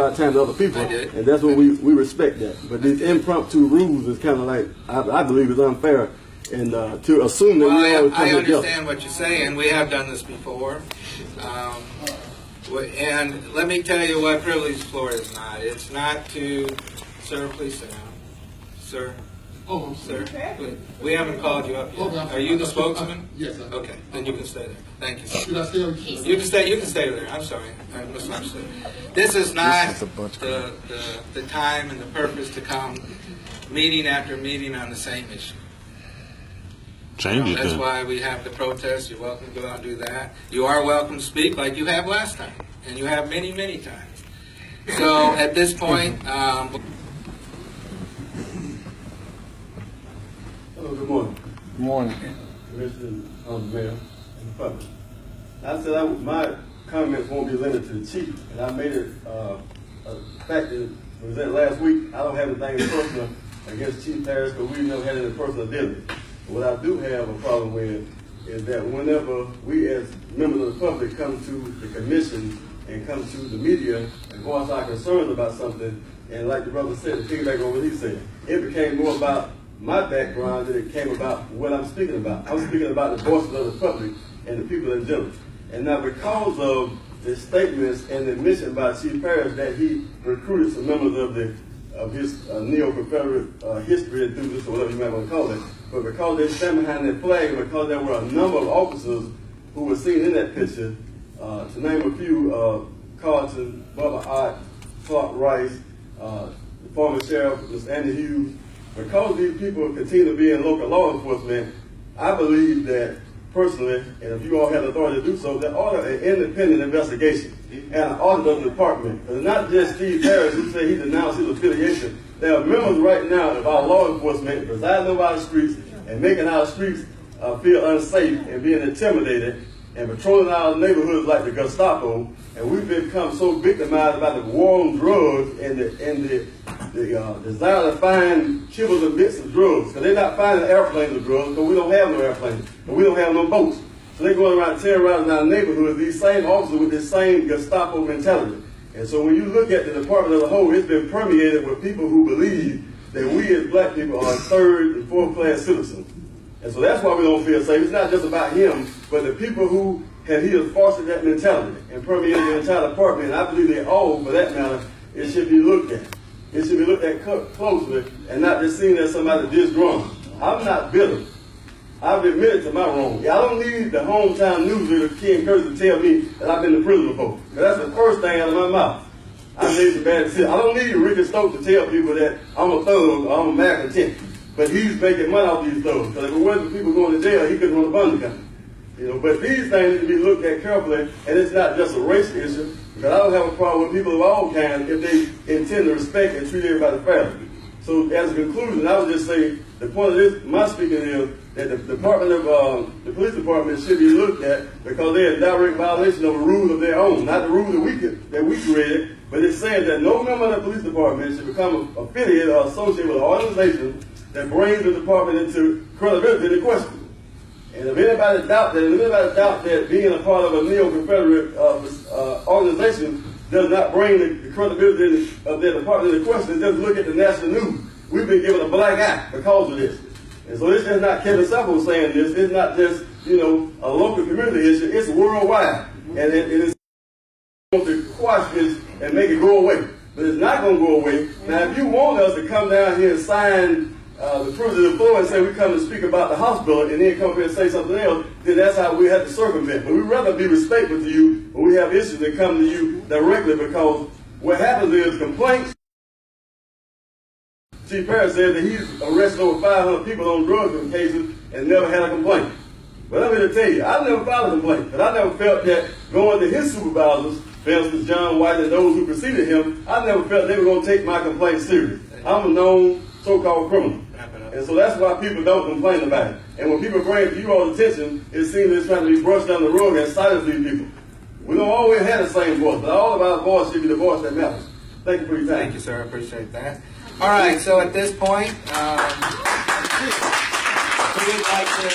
out time to other people, and that's what we respect that. But these impromptu rules is kind of like, I believe is unfair, and to assume that we always come I together. understand what you're saying. We have done this before. And let me tell you what privilege floor is not. It's not to, sir, please sit down. Sir. Oh, sir. We haven't called you up yet. Are you the spokesman? Yes, sir. Okay, then you can stay there. Thank you, sir. Should I stay over here? You can stay there. I'm sorry. I misunderstood. This is not the time and the purpose to come meeting after meeting on the same issue. That's why we have the protest. You're welcome to go out and do that. You are welcome to speak like you have last time, and you have many, many times. So at this point, Hello, good morning. Good morning. Commissioner, Mayor, and the public. I said my comments won't be limited to the chief, and I made it a fact that was that last week. I don't have anything personal against Chief Harris, because we've never had any personal dealings. What I do have a problem with is that whenever we as members of the public come to the commission and come to the media and voice our concerns about something, and like the brother said, to piggyback on what he said, it became more about my background than it came about what I'm speaking about. I'm speaking about the voices of the public and the people in general. And now because of the statements and the admission by Chief Harris that he recruited some members of his neo-Confederate history enthusiasts, or whatever you might want to call it, but because they stand behind that flag, because there were a number of officers who were seen in that picture, to name a few, Carlton, Bubba Ott, Clark Rice, the former sheriff, Mr. Andy Hughes, because these people continue to be in local law enforcement, I believe that personally, and if you all have the authority to do so, that order an independent investigation and an audit of the department. It's not just Steve Harris who said he denounced his affiliation. There are members right now of our law enforcement residing over our streets and making our streets feel unsafe and being intimidated and patrolling our neighborhoods like the Gestapo. And we've become so victimized by the war on drugs and the desire to find kibbles and bits of drugs. Because they're not finding airplanes of drugs, because we don't have no airplanes, and we don't have no boats. So they're going around terrorizing our neighborhoods, these same officers with this same Gestapo mentality. And so when you look at the department as a whole, it's been permeated with people who believe that we as black people are third and fourth class citizens. And so that's why we don't feel safe. It's not just about him, but the people who he has fostered that mentality and permeated the entire department. And I believe they all, for that matter, it should be looked at. It should be looked at closely and not just seen as somebody disgruntled. I'm not bitter. I've admitted to my wrong. I don't need the hometown news reader, Ken Curtis, to tell me that I've been to prison before. Because that's the first thing out of my mouth. I made some bad decisions. I don't need Ricky Stokes to tell people that I'm a thug or I'm a malcontent. But he's making money off these thugs. Because if it wasn't people going to jail, he couldn't run a bond company. But these things need to be looked at carefully, and it's not just a race issue. Because I don't have a problem with people of all kinds if they intend to respect and treat everybody fairly. So as a conclusion, I would just say the point of this, my speaking is that the police department should be looked at because they're in direct violation of a rule of their own, not the rule that we created, but it says that no member of the police department should become affiliated or associated with an organization that brings the department into credibility and question. And if anybody doubt that being a part of a neo-Confederate organization does not bring the credibility of their department into question, just look at the national news. We've been given a black eye because of this. And so it's just not Kevin Saffold saying this. It's not just, a local community issue. It's worldwide. And it is going to quash this and make it go away. But it's not going to go away. Now, if you want us to come down here and sign the privilege of the floor and say we come to speak about the hospital and then come here and say something else, then that's how we have to circumvent. But we'd rather be respectful to you when we have issues that come to you directly, because what happens is complaints. Chief Harris said that he's arrested over 500 people on drug cases and never had a complaint. But I'm here to tell you, I never filed a complaint, but I never felt that going to his supervisors, for instance, John White and those who preceded him, I never felt they were going to take my complaint serious. I'm a known so-called criminal. And so that's why people don't complain about it. And when people bring it to you all's attention, it seems it's trying to be brushed down the rug and silence these people. We don't always have the same voice, but all of our voice should be the voice that matters. Thank you for your time. Thank you, sir. I appreciate that. All right, so at this point, we'd like to...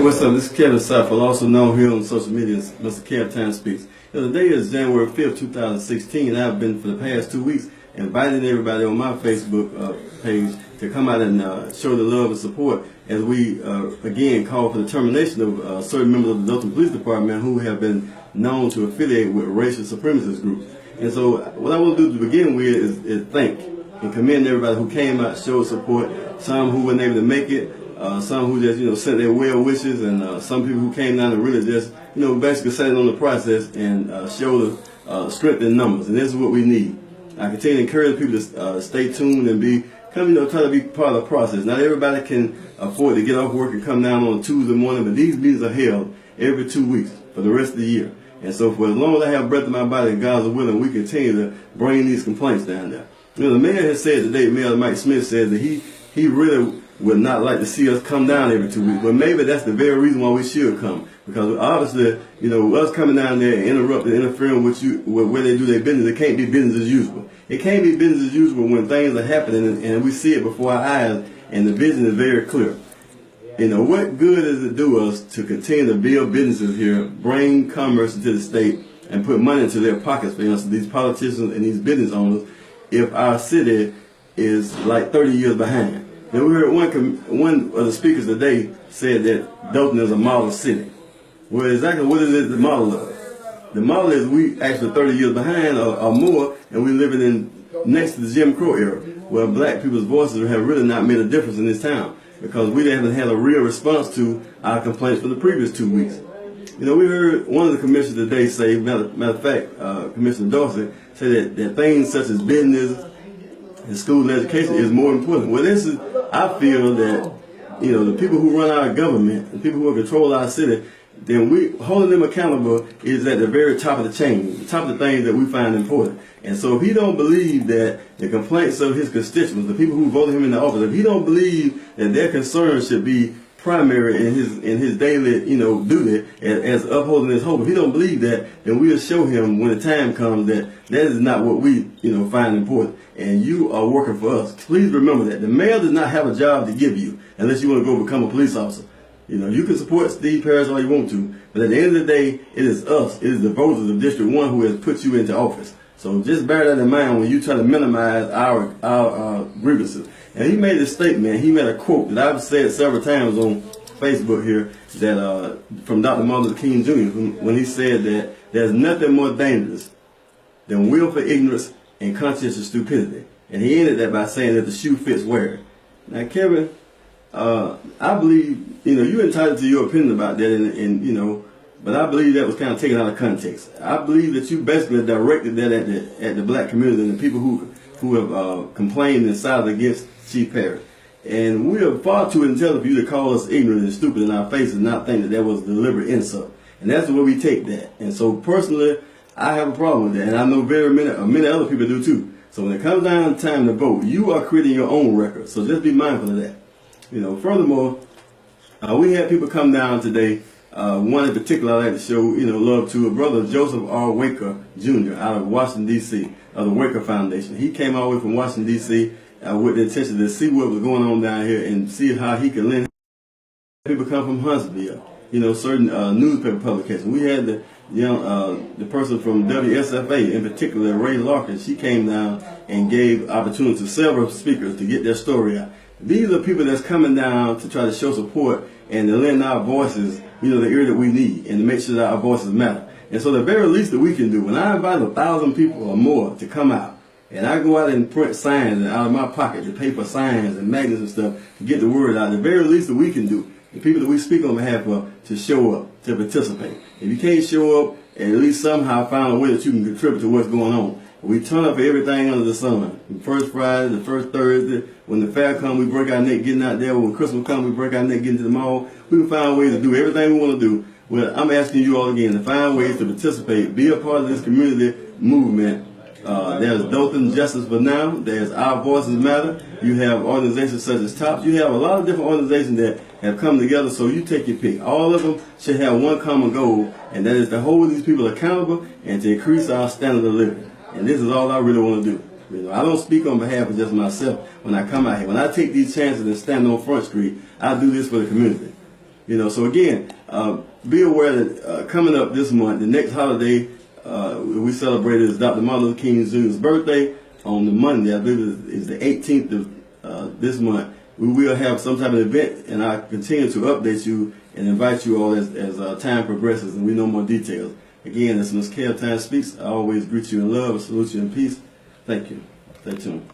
Hey, what's up? This is Kevin Saffold, also known here on social media as Mr. Kev Time Speaks. Today is January 5th, 2016, and I've been for the past 2 weeks inviting everybody on my Facebook page to come out and show the love and support as we again call for the termination of certain members of the Dothan Police Department who have been known to affiliate with racial supremacist groups. And so what I want to do to begin with is thank and commend everybody who came out, showed support, some who weren't able to make it, some who just, sent their well wishes, and some people who came down and really just, basically sat in on the process and showed the strength in numbers. And this is what we need. I continue to encourage people to stay tuned and try to be part of the process. Not everybody can afford to get off work and come down on a Tuesday morning, but these meetings are held every 2 weeks for the rest of the year. And so for as long as I have breath in my body and God's willing, we continue to bring these complaints down there. The mayor has said today, Mayor Mike Smith said that he really would not like to see us come down every 2 weeks, but maybe that's the very reason why we should come. Because obviously, us coming down there and interrupting, interfering with where they do their business, it can't be business as usual. It can't be business as usual when things are happening and we see it before our eyes and the vision is very clear. What good does it do us to continue to build businesses here, bring commerce into the state, and put money into their pockets for these politicians and these business owners if our city is like 30 years behind? And we heard one of the speakers today said that Dothan is a model city. Well, exactly what is it the model of? The model is we actually 30 years behind or more, and we're living in next to the Jim Crow era, where black people's voices have really not made a difference in this town because we haven't had a real response to our complaints for the previous 2 weeks. We heard one of the commissioners today say, matter of fact, Commissioner Dothan, say that things such as business and school and education is more important. Well, I feel that, the people who run our government, the people who control our city, then we holding them accountable is at the very top of the chain, the top of the things that we find important. And so if he don't believe that the complaints of his constituents, the people who voted him in the office, if he don't believe that their concerns should be primary in his daily, duty as upholding his hope, if he don't believe that, then we'll show him when the time comes that is not what we, find important. And you are working for us. Please remember that. The mayor does not have a job to give you unless you want to go become a police officer. You can support Steve Parrish all you want to, but at the end of the day, it is us, it is the voters of District 1 who has put you into office. So just bear that in mind when you try to minimize our grievances. And he made a statement, he made a quote that I've said several times on Facebook here, that from Dr. Martin Luther King Jr., when he said that there's nothing more dangerous than willful ignorance and conscientious stupidity. And he ended that by saying that the shoe fits wear it. Now, Kevin, I believe, you're entitled to your opinion about that, and but I believe that was kind of taken out of context. I believe that you basically directed that at the black community and the people who have complained and sided against Chief Parrish. And we are far too intelligent for you to call us ignorant and stupid in our faces and not think that was a deliberate insult. And that's the way we take that. And so personally, I have a problem with that, and I know many other people do too. So when it comes down to time to vote, you are creating your own record. So just be mindful of that. Furthermore, we had people come down today. One in particular I'd like to show, love to, a brother Joseph R. Waker Jr. out of Washington, D.C., of the Waker Foundation. He came all the way from Washington, D.C. With the intention to see what was going on down here and see how he could lend. People come from Huntsville, certain newspaper publications. We had the person from WSFA, in particular, Ray Larkin. She came down and gave opportunity to several speakers to get their story out. These are people that's coming down to try to show support and to lend our voices, the ear that we need, and to make sure that our voices matter. And so the very least that we can do, when I invite 1,000 people or more to come out, and I go out and print signs out of my pocket to pay for signs and magnets and stuff to get the word out, the very least that we can do, the people that we speak on behalf of, to show up, to participate. If you can't show up, at least somehow find a way that you can contribute to what's going on. We turn up for everything under the sun. The first Friday, the first Thursday, when the fair comes, we break our neck getting out there. When Christmas comes, we break our neck getting to the mall. We can find ways to do everything we want to do. Well, I'm asking you all again to find ways to participate, be a part of this community movement. There's Dothan Justice for Now. There's Our Voices Matter. You have organizations such as TOPS. You have a lot of different organizations that have come together, so you take your pick. All of them should have one common goal, and that is to hold these people accountable and to increase our standard of living. And this is all I really want to do. I don't speak on behalf of just myself when I come out here. When I take these chances and stand on Front Street, I do this for the community. You know, so again, be aware that coming up this month, the next holiday we celebrated is Dr. Martin Luther King Jr.'s birthday on the Monday. I believe is the 18th of this month. We will have some type of event, and I continue to update you and invite you all as time progresses and we know more details. Again, as Ms. Kev Time Speaks, I always greet you in love and salute you in peace. Thank you. Stay tuned.